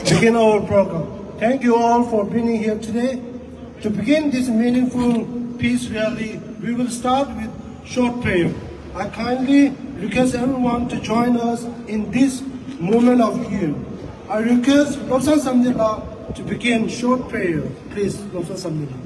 begin our program. Thank you all for being here today. To begin this meaningful peace rally, we will start with short prayer. I kindly request everyone to join us in this moment of healing. I request Lobsan Samdila to begin short prayer. Please, Lobsan Samdila.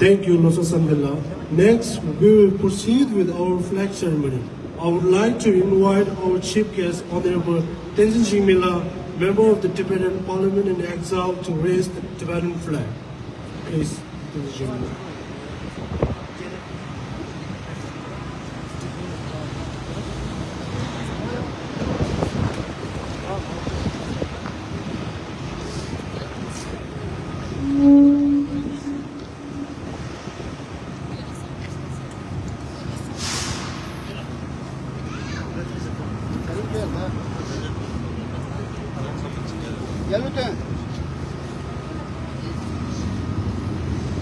Thank you, Lobsan Samdila. Next, we will proceed with our flag ceremony. I would like to invite our chief guest, Honorable Tenzin Shingmila, member of the Tibetan Parliament in Exile, to raise the Tibetan flag. Please, Tenzin Shingmila.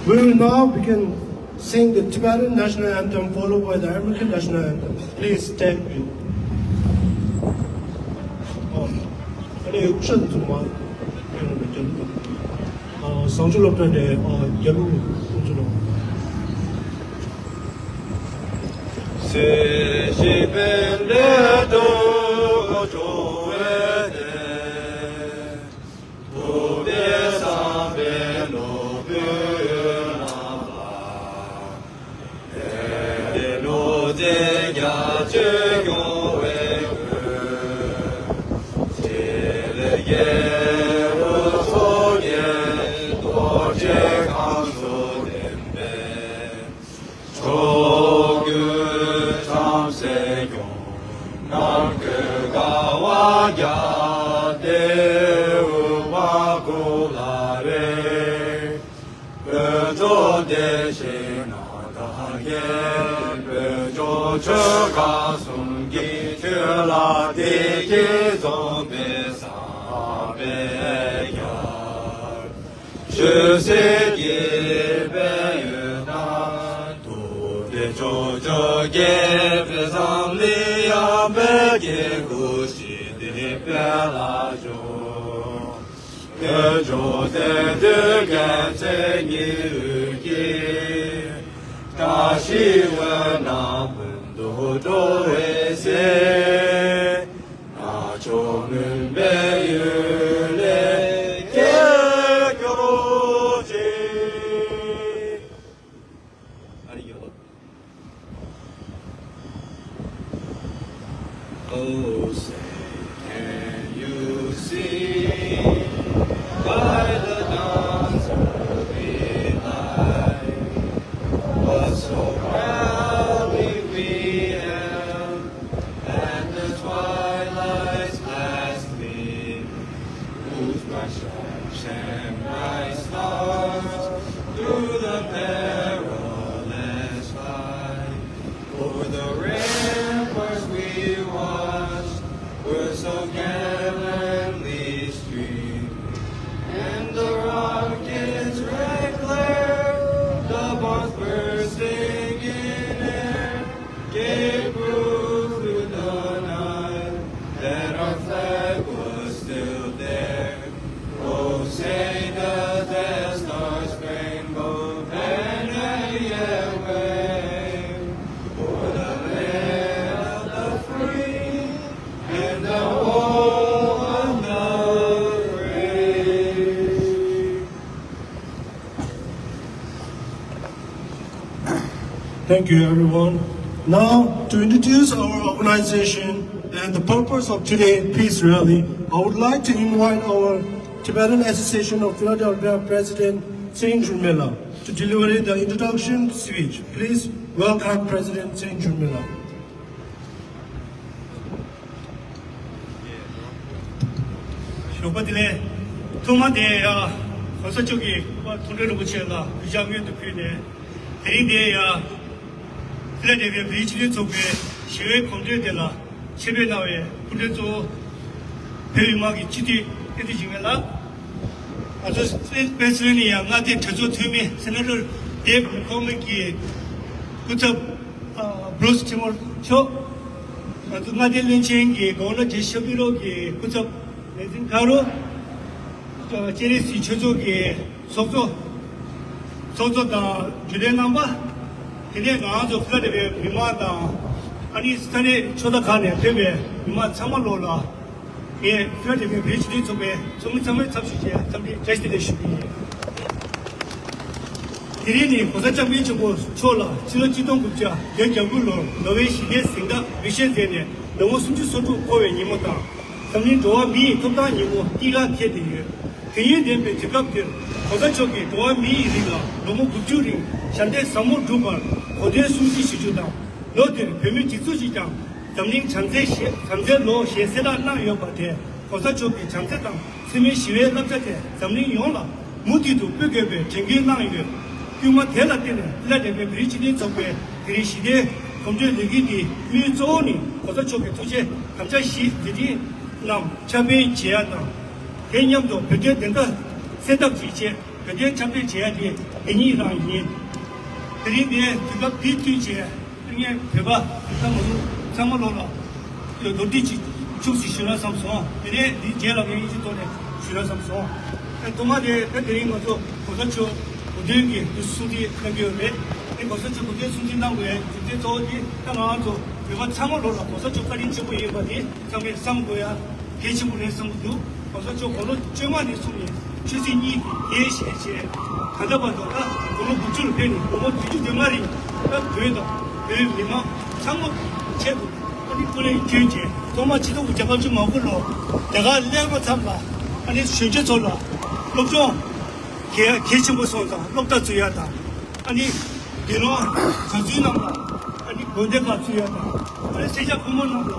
We will now begin sing the Tibetan national anthem followed by the American national anthem. Please stand with. 근데 옥션 정말 성줄로편에 여루 우주로. 세시벤데도 그가 와야 대우와 고라래 그저 대신 나가게 그저 저가 숨기 들라 대게 좀배사배야 주세기 배유나 도대 조적에 배삼리야 배게 구시대 배라죠 그조대들게 생일기 다시 원나 분도도에세 나조는 배율에 개교로지 Oh, say, can you see by the dawn's early light what so proudly we hailed at the twilight's last gleam, whose bright stripes and bright stars through the perilous fight over the ramparts we watched were so gallantly streamed, and the rockets' red glare, the bombs bursting in air, gave proof through the night that our flag was still there. Oh, say does that star-spangled banner yet wave o'er the land of the free and the home of the brave. Thank you, everyone. Now, to introduce our organization and the purpose of today's peace rally, I would like to invite our Tibetan Association of Philadelphia President Saint Jurmila to deliver the introduction speech. Please welcome President Saint Jurmila. 쇼바들의 토마데야 벌써 저기 돈을 붙여라 비자면도 표현해 대인데야 필라델피아 비치리 쪽에 시외 공제되라 시외 나와에 군대조 배우막이 지디 에디 중에라 아주 베스니야 나한테 저조 팀이 세너를 대 공매기 그저 브루스 팀을 쳐 아주 나한테 렌칭이 거는 제시비로기 그저 내진 가로 저 제리스 저조기 소소다 주례남바 근데 나도 플라데베 비마다 아니 스타네 초다카네 되게 비마 참말로라 예 플라데베 비치디 쪽에 정말 잡수지 담비 제시데 시비 디리니 고사장 비치고 초라 지로지동 국자 연결물로 너의 시대 생각 미션되네 너무 숨지 소주 고외 니모다 담님 도와 미 통다 니모 띠가 캐디에 개인된 직업들 고사쪽이 도와 미리가 너무 구주리 현대 사무 두번 고대 숨지 시주다 너들 배미 직수시장 담님 장제로 시세다 나요 바데 고사쪽이 장제당 세미 시외 납자대 담님 용라 무디도 뼈개배 쟁기 나요 규모 대라 때는 플라데베 브리치디 쪽에 그리시데 검제 얘기디 위조니 고사쪽이 도제 감자시 되지 남 차베 제하다 개념도 변제 된다 세탁지체 변제 차베 제하디 애니라니 그리데 그가 비티제 등에 배바 상물로라 노디치 축시 신화 삼성 이래 제라게 이지도네 신화 삼성 도마데 그린 것도 고사쪽 고대기 수디 그게네 이 고사쪽 고대 수디 나고에 이제 저기 하나도 배바 상물로라 고사쪽까지 지고 이거지 상에 상고야 개심을 했음도 고사쪽 고로 쩨만이 숨이 주진이 예시제 가다바도가 고로 부추를 배니 고로 뒤주 대마리 딱 되다 배미마 상무 제부 아니 그래 견제 도마치도 우자가 좀 먹을로 내가 내가 잡라 아니 쉬지 졸라 lok종 개심을 쏜다 lok다 주야다 아니 비로 전주남다 아니 본대가 주야다 아니 세자 부모남다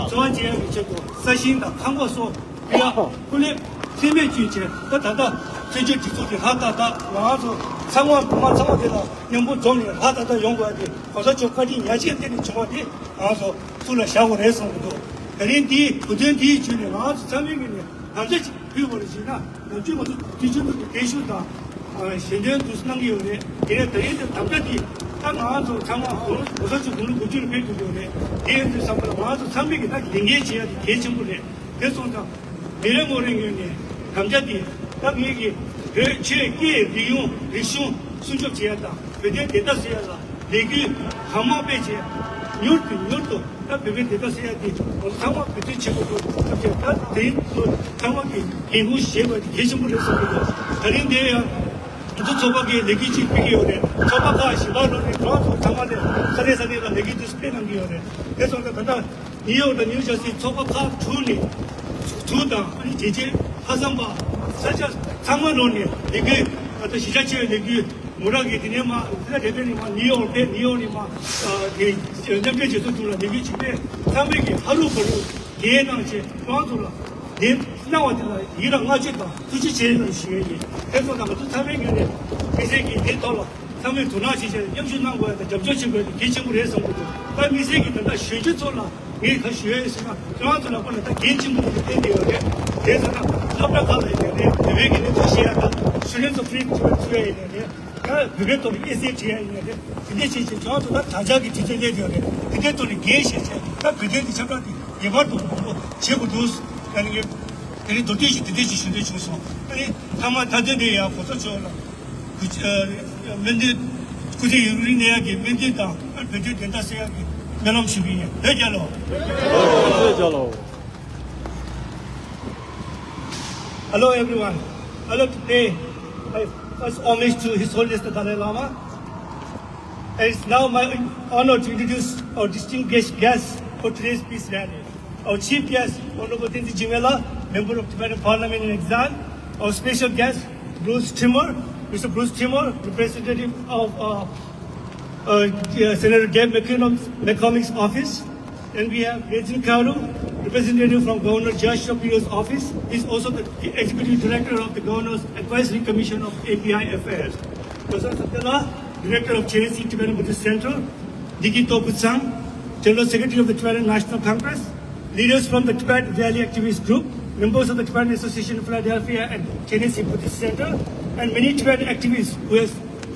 조한节这个三星的韩国说，不要后来全面拒绝，他这就提出的他然后说参观的了，宁波总理他用过的，或者就快递年轻点的情况的，然后说做了下午来生活，肯定不定第一句的，然后是上面的呢，他这给我的钱呢，最后提出的给修的，现在都是那个有的，现在等于是他们的。他马上就参观我说就公路局的配合的，第二是什么？马上就参与给他营业起来的开清不的，别说他，别人我认为呢，他们家的，他们也去给利用送出起来的，别人得到谁了？那个航母被劫，牛头，他别人得到谁的？我参观别人全部都，而且他等于说参观给银行协会开清不的什么的，肯定得要。또 저밖에 내기지 비교래. 저밖에 시발로네. 저도 장관에 서대산에가 내기지 스페인한 기요래. 그래서 그다 니오도 뉴저시 저밖에 주다 아니 제제 화상바 사실 장관론이 내기 어떤 시자체에 내기 뭐라게 되냐마 그래 대변이마 니오니마 연장계 제도들라 내기 집에 300이 하루 벌로 개당시 도와줄라. 내 나와들라 이랑 맞지다. 굳이 제일 시행이. 그래서 나도 300년에 미세기 대돌로 300 도나시제 영신난 거야. 접촉신 거 개칭을 해서 거든. 그 미세기 다 쉬지 졸라. 이그 쉬어있으면 저한테는 보는 다 개칭을 된대요. 그래서 나 합작하려 했는데 외계는 도시야가 수련소 프리트를 주어야 되는데 그게 또 SH야 있는데 근데 진짜 저한테 다 자작이 뒤져야 돼요. 그게 또 개시제. 다 그대로 잡아도 예발도 없고 제고도 하는 게 그래 도대체 신대 중소 아니 다만 다들이야 보소줘라 맨데 굳이 우리 내야기 맨데다 맨데 된다 생각이 면함 시비야 되잖아 Hello everyone. Hello today. I first homage to His Holiness the Dalai Lama. And it's now my honor to introduce our distinguished guests for today's peace rally. Our chief guest, Honorable Tinti Jimela, Member of Tibetan Parliament in exile. Our special guest, Mr. Bruce Timor, representative of Senator Deb McCormick's office. And we have Regina Kauru, representative from Governor Josh Shapiro's office. He's also the executive director of the Governor's Advisory Commission of API Affairs. Professor Satyala, director of Chenesi Tibetan Buddhist Center. Diki Toputsang, General Secretary of the Tibetan National Congress. Leaders from the Tibet Valley Activist Group, members of the Tibetan Association of Philadelphia and Tennessee Buddhist Center, and many Tibetan activists who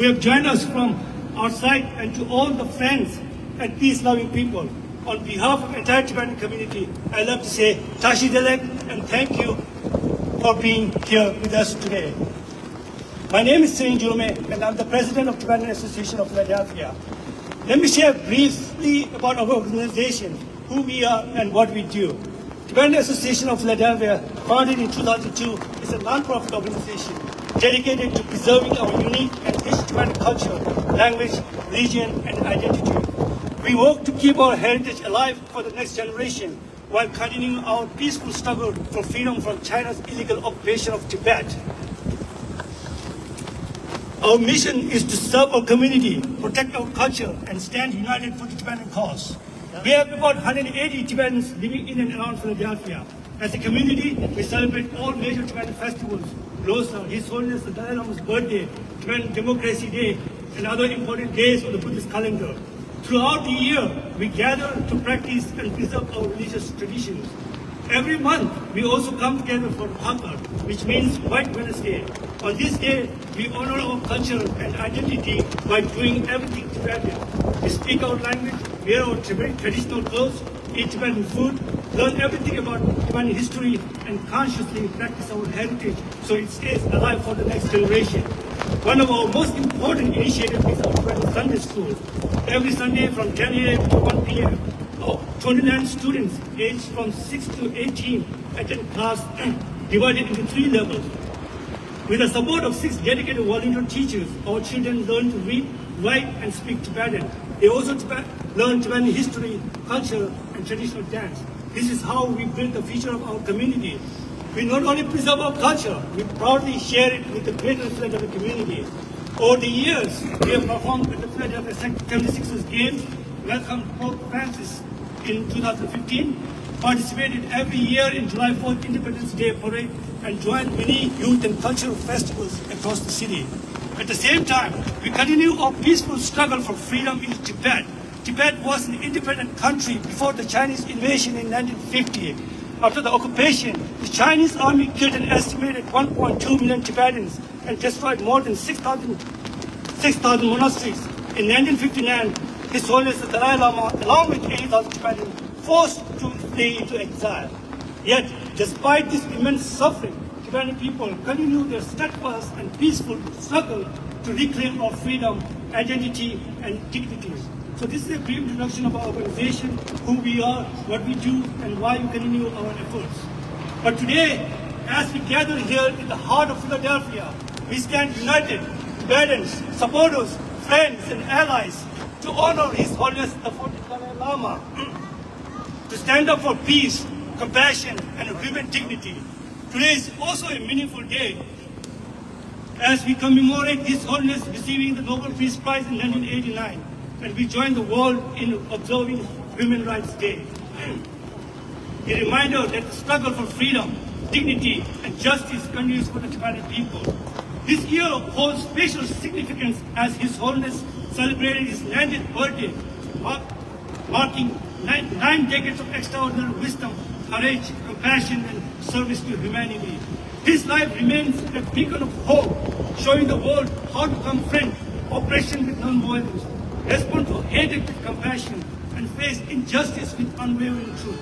have joined us from outside, and to all the friends and peace-loving people. On behalf of the entire Tibetan community, I'd love to say Tashi Delek and thank you for being here with us today. My name is Srin Jume and I'm the president of Tibetan Association of Philadelphia. Let me share briefly about our organization, who we are and what we do. Tibetan Association of Philadelphia, founded in 2002, is a non-profit organization dedicated to preserving our unique and rich Tibetan culture, language, religion, and identity. We work to keep our heritage alive for the next generation while continuing our peaceful struggle for freedom from China's illegal occupation of Tibet. Our mission is to serve our community, protect our culture, and stand united for the Tibetan cause. We have about 180 Tibetans living in and around Philadelphia. As a community, we celebrate all major Tibetan festivals, Losar, His Holiness the Dalai Lama's birthday, Tibetan Democracy Day, and other important days of the Buddhist calendar. Throughout the year, we gather to practice and preserve our religious traditions. Every month, we also come together for Bhakar, which means White Wednesday. On this day, we honor our culture and identity by doing everything Tibetan. We speak our language, wear our traditional clothes, eat Tibetan food, learn everything about Tibetan history, and consciously practice our heritage so it stays alive for the next generation. One of our most important initiatives is our Tibetan Sunday School. Every Sunday from 10 a.m. to 1 p.m., 29 students aged from 6 to 18 attend class divided into 3 levels. With the support of 6 dedicated volunteer teachers, our children learn to read, write, and speak Tibetan. They also learn Tibetan history, culture, and traditional dance. This is how we build the future of our community. We not only preserve our culture, we proudly share it with the greater Philadelphia community. Over the years, we have performed at the Philadelphia 76ers games, welcomed Pope Francis in 2015, participated every year in July 4th Independence Day Parade, and joined many youth and cultural festivals across the city. At the same time, we continue our peaceful struggle for freedom in Tibet. Tibet was an independent country before the Chinese invasion in 1950. After the occupation, the Chinese army killed an estimated 1.2 million Tibetans and destroyed more than 6,000 monasteries. In 1959, His Holiness the Dalai Lama, along with 80,000 Tibetans, forced to flee into exile. Yet, despite this immense suffering, Tibetan people continue their steadfast and peaceful struggle to reclaim our freedom, identity, and dignity. So this is a brief introduction of our organization, who we are, what we do, and why we continue our efforts. But today, as we gather here in the heart of Philadelphia, we stand united, Tibetans, supporters, friends, and allies, to honor His Holiness the 14th Dalai Lama, to stand up for peace, compassion, and human dignity. Today is also a meaningful day as we commemorate His Holiness receiving the Nobel Peace Prize in 1989, and we join the world in observing Human Rights Day. A reminder that the struggle for freedom, dignity, and justice continues for the Tibetan people. This year holds special significance as His Holiness celebrated his 90th birthday, marking 9 decades of extraordinary wisdom, courage, compassion, and service to humanity. His life remains a beacon of hope, showing the world how to confront oppression with non-violence, respond to hatred with compassion, and face injustice with unwavering truth.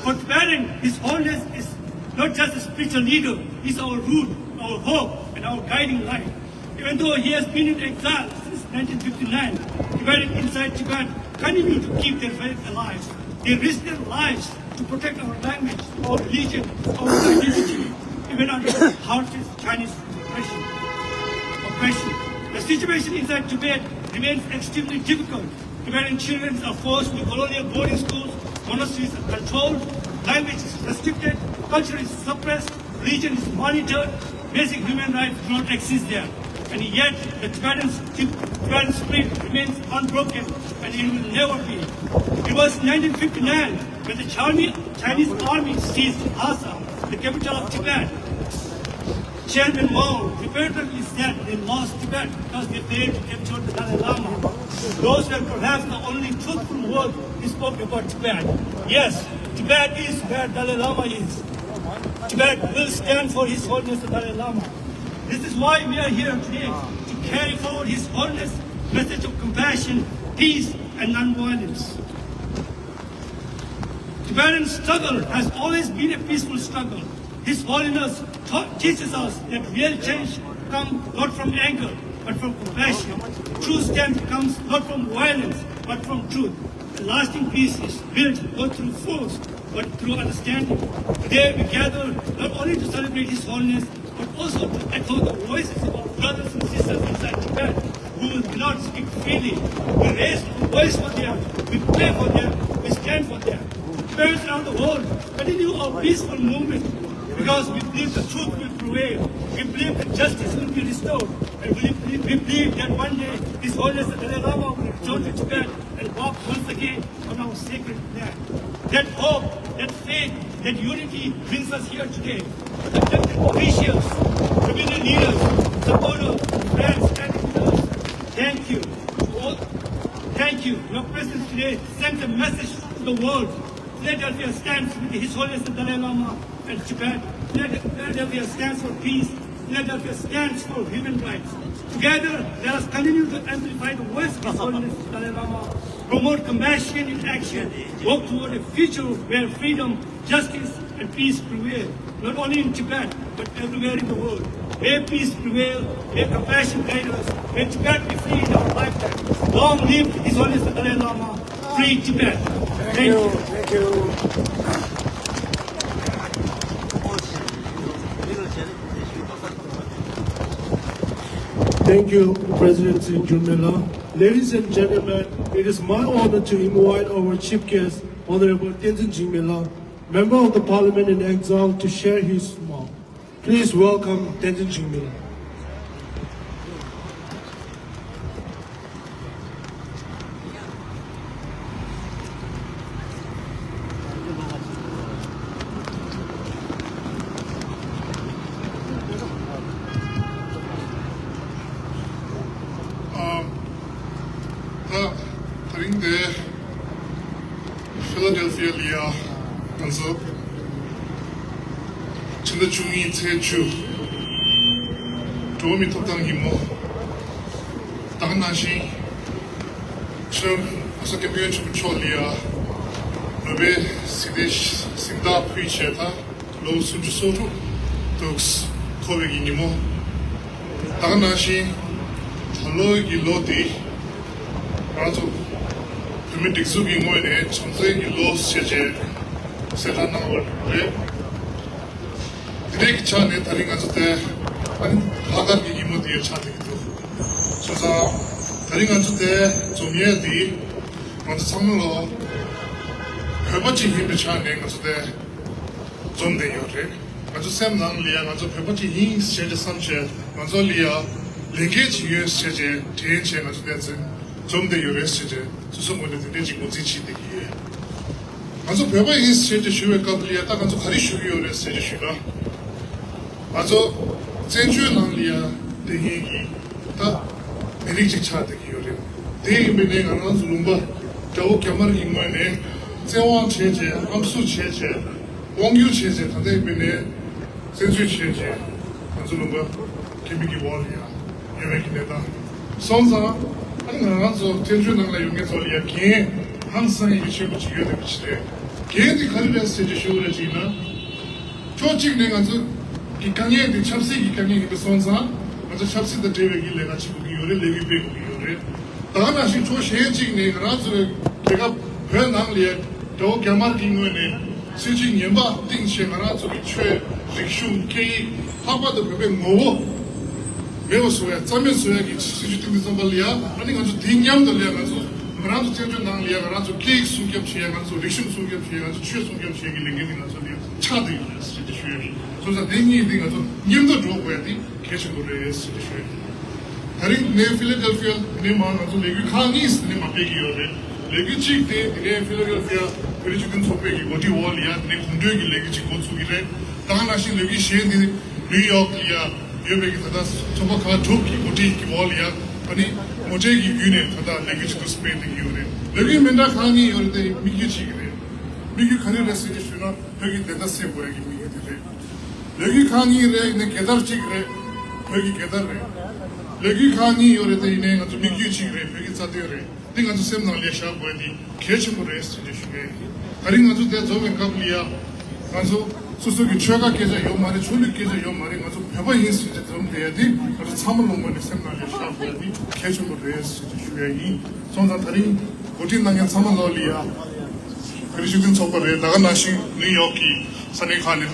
For Tibetan, His Holiness is not just a spiritual leader, he's our root, our hope, and our guiding light. Even though he has been in exile since 1959, Tibetans inside Tibet continue to keep their faith alive. They risk their lives to protect our language, our religion, our identity, even under the harshest Chinese oppression. The situation inside Tibet remains extremely difficult. Tibetan children are forced to colonial boarding schools, monasteries are controlled, language is restricted, culture is suppressed, religion is monitored, basic human rights do not exist there. And yet, the Tibetan spirit remains unbroken, and it will never be. It was 1959 when the Chinese army seized Lhasa, the capital of Tibet. Chairman Mao repeatedly said they lost Tibet because they failed to capture the Dalai Lama. Those were perhaps the only truthful words he spoke about Tibet. Yes, Tibet is where Dalai Lama is. Tibet will stand for His Holiness the Dalai Lama. This is why we are here today, to carry forward His Holiness' message of compassion, peace, and non-violence. Tibetan struggle has always been a peaceful struggle. His Holiness teaches us that real change comes not from anger, but from compassion. True strength comes not from violence, but from truth. The lasting peace is built not through force, but through understanding. Today we gather not only to celebrate His Holiness, but also to echo the voices of our brothers and sisters inside Tibet who cannot speak freely. We raise the voice for them, we pray for them, we stand for them. Parents around the world continue our peaceful movement because we believe the truth will prevail. We believe that justice will be restored. And we believe that one day His Holiness the Dalai Lama will return to Tibet and walk once again on our sacred land. That hope, that faith, that unity brings us here today. Elected officials, community leaders, supporters, friends, and leaders, thank you. Thank you. Your presence today sends a message to the world. Philadelphia stands with His Holiness the Dalai Lama and Tibet. Philadelphia stands for peace. Philadelphia stands for human rights. Together, let us continue to amplify the voice of His Holiness the Dalai Lama, promote compassion in action, work toward a future where freedom, justice, and peace prevail, not only in Tibet, but everywhere in the world. May peace prevail, may compassion guide us, may Tibet be free in our lifetime. Long live His Holiness the Dalai Lama, free Tibet. Thank you. Thank you. Thank you, President Junmela. Ladies and gentlemen, it is my honor to invite our chief guest, Honorable Tenzin Jinmela, Member of the Parliament in Exile, to share his remarks. Please welcome Tenzin Jinmela. the Philadelphia Lia Ganzo Chile Chungi Techu Domi Totang Himo Danashi Chum Asake Bianchu Cholia Nobe Sidish Sinda Pricheta Lo Sujusoru Dogs Kovegi Nimo Danashi Talo Giloti Razo Permitting Zugi Moine, something you lost Seje, Serana or Direct Chan, telling us there, and Hagaki Imodi chatting to. So, telling us there, Zomiedi, on the Samuel, Pepachi him the chanting us there, Zonde Yote, and to Sam Nanglia, and to Pepachi he Seja Sanchez, Manzolia, Legate US Seje, Tenchen as that's Zonde Yoreseje. 소소문에 되지 못지치 되기에 아주 배가 이 세제 쉬외 갑리야 딱 아주 가리 쉬위오레 세제 쉬가 아주 제주 난리야 대행이 다 메리직 차 되기요레 대행이 가는 zulumba 저 겸을 인문에 제왕 체제 암수 체제 왕유 체제 다들 비네 제주 체제 zulumba 개미기 월이야 예매기네다 선사 아니 나가서 텐션을 용해 소리야 개 항상 이 친구 지겨야 되는데 개인이 가르쳐서 이제 쇼를 지나 조직 내가서 기강에 찹시 기강에 그 선사 맞아 찹시도 되게 내가 지금 이거를 레비 빼고 이거를 다나시 조시해직 내가서 내가 변항리에 더 개마딩원에 수직 년바 띵시하나 저기 최 릭슈 케이 하바드 베베 뭐 매우 소야, 짜면 소야기 수주등이 선발이야. 아니 가서 딩냠들이야 가서 그라도 제주 나리야 가서 케이크 숨겨 치야 가서 리슈 숨겨 치야 가서 취해 숨겨 치야 링게니 가서 차들이 진짜 쉬어니. 그래서 딩이 가서 님도 줘봐야 돼. 계속 그래 진짜 쉬어. 다른 네 필라델피아 네 마음에서 레기 칸이스 네 마베기요래. 레기 찍대 네 필라델피아 그리고 지금 소배기 어디 월이야. 네 군대기 레기 찍고 수기래. 다나신 레기 시엔디 뉴욕이야. 여백이 다다 저거가 좋기 못이 기월이야 아니 모제기 유네 다다 레기스 스페인이 유네 여기 맨날 강이 열대 미기지기래 미기 가르레스 지수나 여기 대다세 보여기 미기들래 여기 강이래 있는 계달지기래 여기 계달래 여기 강이 열대 있는 아주 미기지기래 여기 자대래 띵 아주 셈나리아 샤보에디 개침으로스 지수게 다른 아주 대 저면 갑리야 가서 소속이 최가 계좌 요 말에 졸리 계좌 요 말에 가서 배바 인스 이제 좀 돼야지 그래서 참을 놈만이 생각을 시작해야지 계속으로 해야지 주야이 sonst 다리 어디 나게 참을 놀이야 그리고 지금 저거래 나가 나시 뉴욕이 산에 가는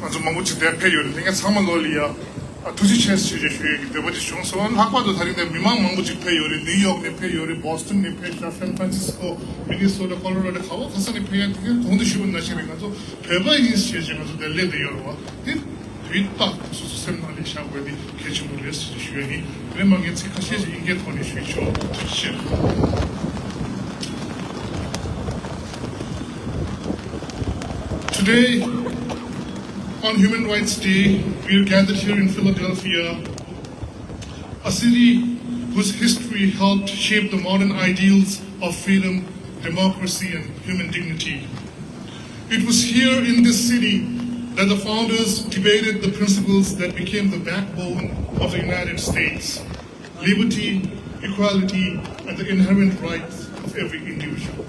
아주 마무치 대표요 내가 참을 놀이야 두지 체스 이제 주야기 대버지 중소한 학과도 다른데 미망 마무치 페요리 뉴욕 내 페요리 보스턴 내 페이나 샌프란시스코 미니소타 콜로라도 가고 가서는 페야 되게 돈도 쉬운 날씨에 가서 배바 인스 이제 가서 낼래대요 윗박 수수샘날이 샤고에디 개침을 했을 주연이 그래망에 체크시지 인게 돈이 쉬죠 시 Today on Human Rights Day we are gathered here in Philadelphia, a city whose history helped shape the modern ideals of freedom, democracy and human dignity. It was here in this city that the founders debated the principles that became the backbone of the United States: liberty, equality, and the inherent rights of every individual.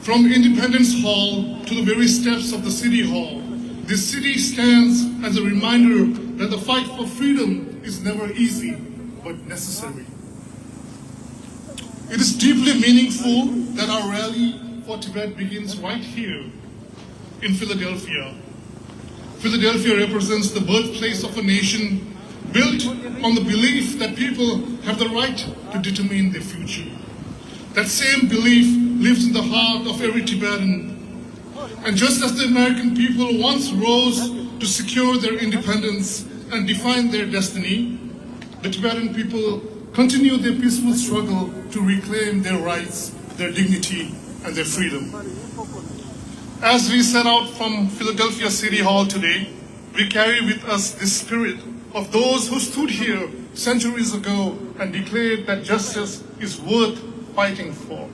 From Independence Hall to the very steps of the City Hall, this city stands as a reminder that the fight for freedom is never easy, but necessary. It is deeply meaningful that our rally for Tibet begins right here in Philadelphia. Philadelphia represents the birthplace of a nation built on the belief that people have the right to determine their future. That same belief lives in the heart of every Tibetan. And just as the American people once rose to secure their independence and define their destiny, the Tibetan people continue their peaceful struggle to reclaim their rights, their dignity, and their freedom. As we set out from Philadelphia City Hall today, we carry with us the spirit of those who stood here centuries ago and declared that justice is worth fighting for.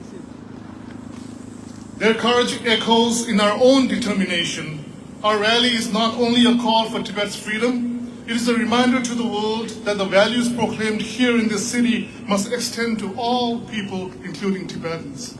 Their courage echoes in our own determination. Our rally is not only a call for Tibet's freedom, it is a reminder to the world that the values proclaimed here in this city must extend to all people, including Tibetans.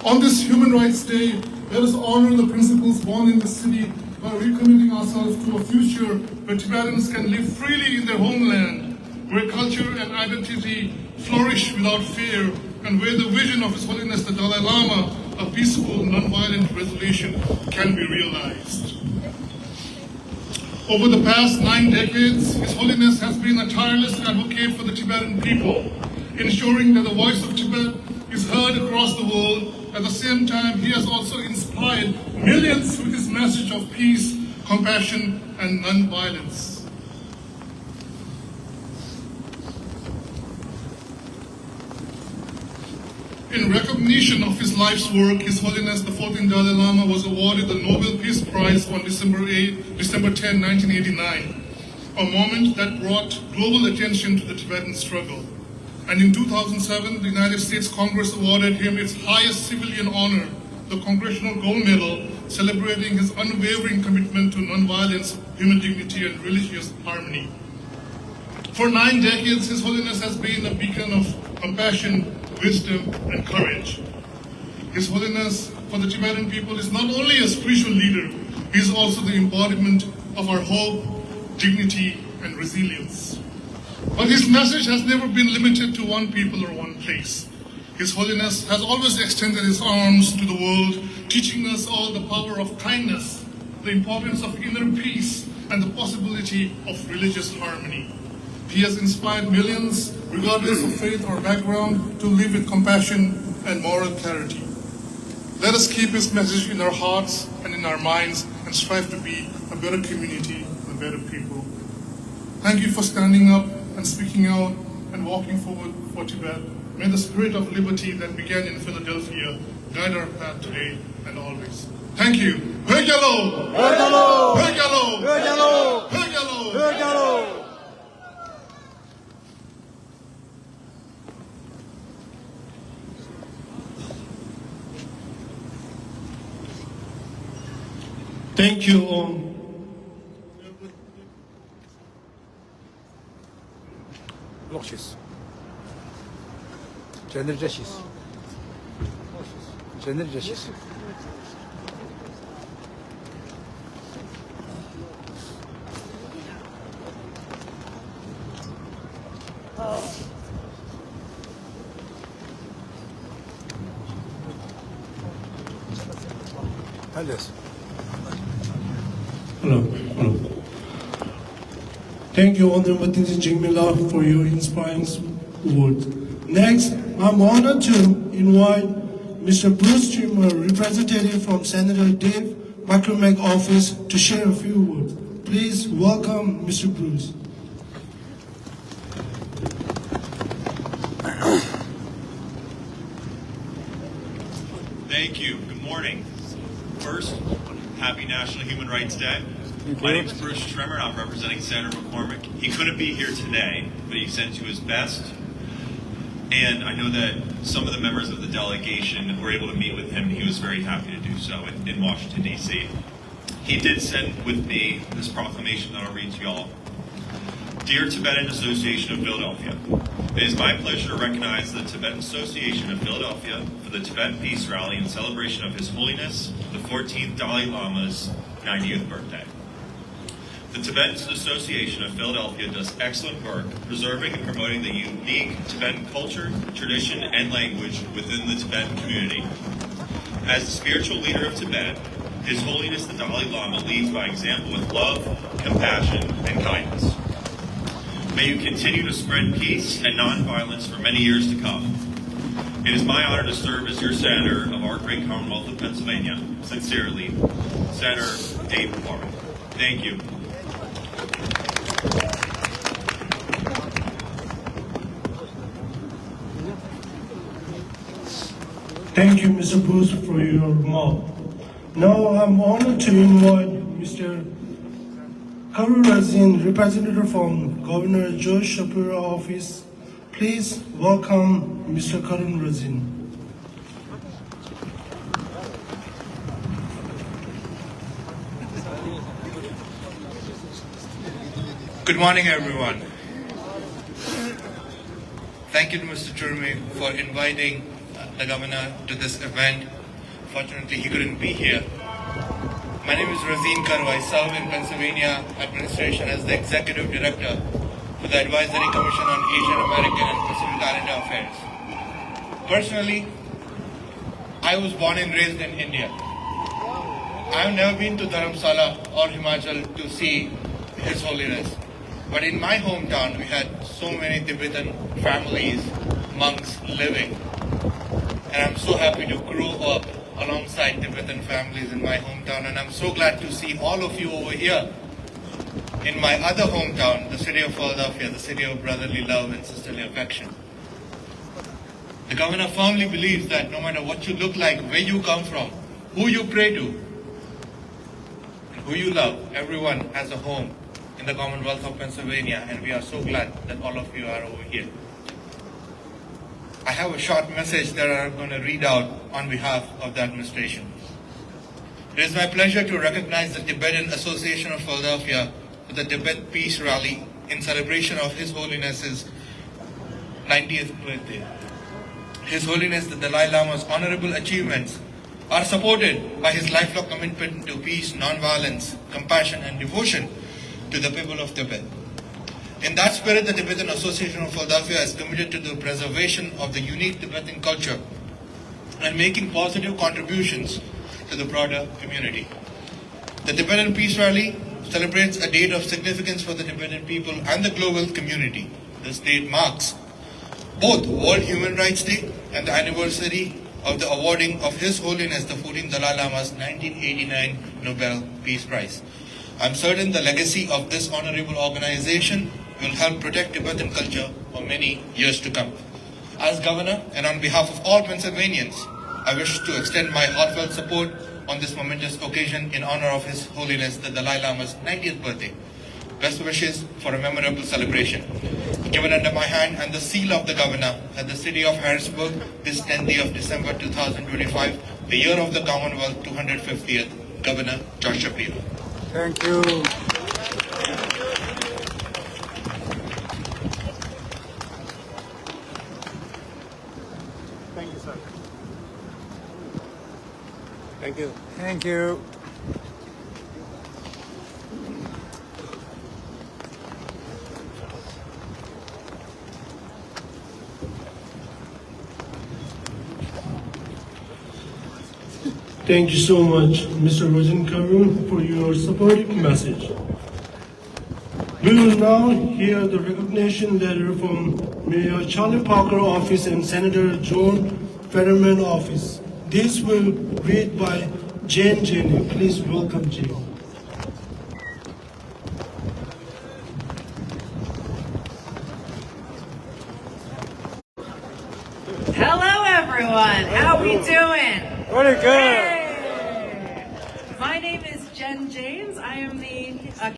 On this Human Rights Day, let us honor the principles born in the city by recommitting ourselves to a future where Tibetans can live freely in their homeland, where culture and identity flourish without fear, and where the vision of His Holiness the Dalai Lama, a peaceful, non-violent resolution, can be realized. Over the past 9 decades, His Holiness has been a tireless advocate for the Tibetan people, ensuring that the voice of Tibet is heard across the world. At the same time, he has also inspired millions with his message of peace, compassion, and non-violence. In recognition of his life's work, His Holiness the 14th Dalai Lama was awarded the Nobel Peace Prize on December 10, 1989, a moment that brought global attention to the Tibetan struggle. And in 2007, the United States Congress awarded him its highest civilian honor, the Congressional Gold Medal, celebrating his unwavering commitment to nonviolence, human dignity, and religious harmony. For 9 decades, His Holiness has been a beacon of compassion, wisdom, and courage. His Holiness for the Tibetan people is not only a spiritual leader, he is also the embodiment of our hope, dignity, and resilience. But his message has never been limited to one people or one place. His Holiness has always extended his arms to the world, teaching us all the power of kindness, the importance of inner peace, and the possibility of religious harmony. He has inspired millions, regardless of faith or background, to live with compassion and moral clarity. Let us keep his message in our hearts and in our minds and strive to be a better community and better people. Thank you for standing up and speaking out and walking forward for Tibet. May the spirit of liberty that began in Philadelphia guide our path today and always. Thank you. Högalo! Högalo! Högalo! Högalo! Högalo! Högalo! Thank you. Blokjes. Gender dresjes. Gender dresjes. Alles. Hello. Thank you, Honorable Tintin Jingmila, for your inspiring words. Next, I'm honored to invite Mr. Bruce Trimmer, representative from Senator Dave McCormack's office, to share a few words. Please welcome Mr. Bruce. Thank you. Good morning. First, happy National Human Rights Day. My name is Bruce Schremer, and I'm representing Senator McCormack. He couldn't be here today, but he sent you his best. And I know that some of the members of the delegation were able to meet with him, and he was very happy to do so in Washington, D.C. He did send with me this proclamation that I'll read to y'all. Dear Tibetan Association of Philadelphia, it is my pleasure to recognize the Tibetan Association of Philadelphia for the Tibetan Peace Rally in celebration of His Holiness, the 14th Dalai Lama's 90th birthday. The Tibetan Association of Philadelphia does excellent work preserving and promoting the unique Tibetan culture, tradition, and language within the Tibetan community. As the spiritual leader of Tibet, His Holiness the Dalai Lama leads by example with love, compassion, and kindness. May you continue to spread peace and nonviolence for many years to come. It is my honor to serve as your senator of our great Commonwealth of Pennsylvania. Sincerely, Senator Dave McCormack. Thank you. Thank you, Mr. Bruce, for your remark. Now I'm honored to invite Mr. Karu Razin, representative from Governor Joe Shapiro office, Please welcome Mr. Karan Razin. Good morning, everyone. Thank you to Mr. Churmi for inviting the governor to this event. Fortunately, he couldn't be here. My name is Razin Karu. I serve in Pennsylvania administration as the Executive Director for the Advisory Commission on Asian American and Pacific Islander Affairs. Personally, I was born and raised in India. I have never been to Dharamsala or Himachal to see His Holiness. But in my hometown, we had so many Tibetan families, monks living. And I'm so happy to grow up alongside Tibetan families in my hometown. And I'm so glad to see all of you over here in my other hometown, the city of Philadelphia, the city of brotherly love and sisterly affection. The governor firmly believes that no matter what you look like, where you come from, who you pray to, who you love, everyone has a home in the Commonwealth of Pennsylvania, and we are so glad that all of you are over here. I have a short message that I'm going to read out on behalf of the administration. It is my pleasure to recognize the Tibetan Association of Philadelphia for the Tibet Peace Rally in celebration of His Holiness's 90th birthday. His Holiness the Dalai Lama's honorable achievements are supported by his lifelong commitment to peace, non-violence, compassion, and devotion to the people of Tibet. In that spirit, the Tibetan Association of Philadelphia is committed to the preservation of the unique Tibetan culture and making positive contributions to the broader community. The Tibetan Peace Rally celebrates a date of significance for the Tibetan people and the global community. This date marks both World Human Rights Day and the anniversary of the awarding of His Holiness the 14th Dalai Lama's 1989 Nobel Peace Prize. I'm certain the legacy of this honorable organization will help protect Tibetan culture for many years to come. As Governor, and on behalf of all Pennsylvanians, I wish to extend my heartfelt support on this momentous occasion in honor of His Holiness the Dalai Lama's 90th birthday. Best wishes for a memorable celebration. Given under my hand and the seal of the Governor at the city of Harrisburg this 10th day of December 2025, the year of the Commonwealth 250th, Governor Josh Shapiro. Thank you. Thank you, sir. Thank you. Thank you. Thank you so much, Mr. Razin Karu, for your supportive message. We will now hear the recognition letter from Mayor Charlie Parker office and Senator John Fetterman office. This will read by Jane Jenny. Please welcome Jane. Hello, everyone. How we doing? Very good. Hey. My name is Jen James. I am the